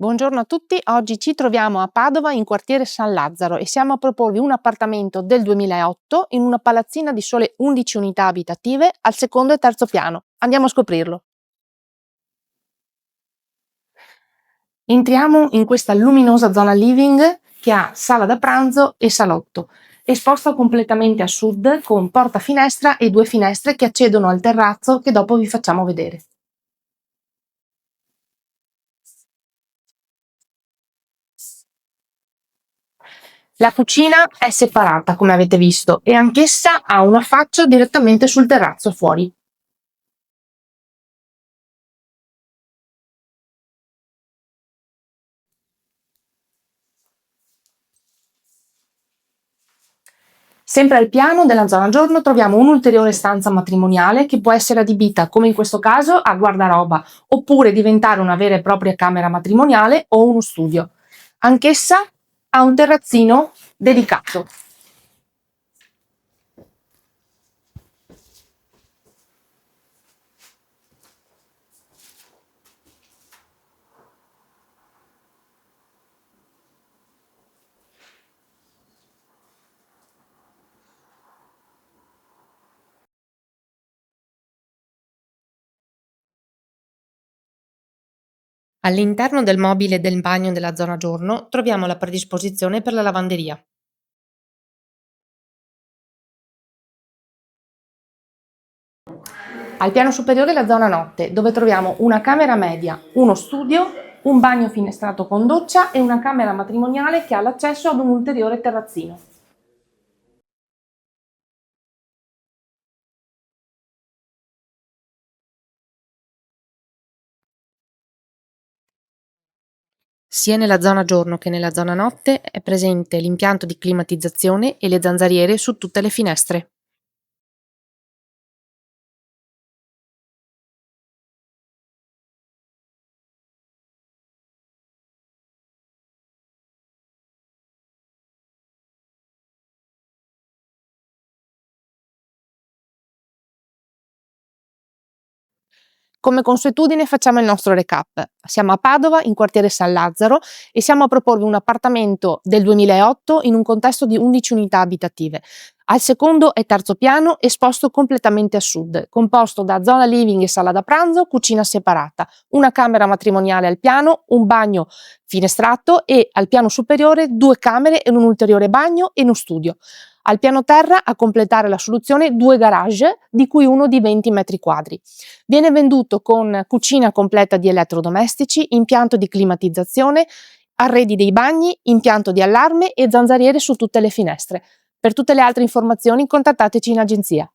Buongiorno a tutti, oggi ci troviamo a Padova in quartiere San Lazzaro e siamo a proporvi un appartamento del 2008 in una palazzina di sole 11 unità abitative al secondo e terzo piano. Andiamo a scoprirlo. Entriamo in questa luminosa zona living che ha sala da pranzo e salotto, esposta completamente a sud con porta finestra e due finestre che accedono al terrazzo che dopo vi facciamo vedere. La cucina è separata, come avete visto, e anch'essa ha una faccia direttamente sul terrazzo fuori. Sempre al piano della zona giorno troviamo un'ulteriore stanza matrimoniale che può essere adibita, come in questo caso, a guardaroba, oppure diventare una vera e propria camera matrimoniale o uno studio. Anch'essa ha un terrazzino dedicato. All'interno del mobile del bagno della zona giorno troviamo la predisposizione per la lavanderia. Al piano superiore la zona notte, dove troviamo una camera media, uno studio, un bagno finestrato con doccia e una camera matrimoniale che ha l'accesso ad un ulteriore terrazzino. Sia nella zona giorno che nella zona notte è presente l'impianto di climatizzazione e le zanzariere su tutte le finestre. Come consuetudine facciamo il nostro recap. Siamo a Padova, in quartiere San Lazzaro, e siamo a proporvi un appartamento del 2008 in un contesto di 11 unità abitative. Al secondo e terzo piano, esposto completamente a sud, composto da zona living e sala da pranzo, cucina separata, una camera matrimoniale al piano, un bagno finestrato e al piano superiore due camere e un ulteriore bagno e uno studio. Al piano terra, a completare la soluzione, due garage, di cui uno di 20 metri quadri. Viene venduto con cucina completa di elettrodomestici, impianto di climatizzazione, arredi dei bagni, impianto di allarme e zanzariere su tutte le finestre. Per tutte le altre informazioni contattateci in agenzia.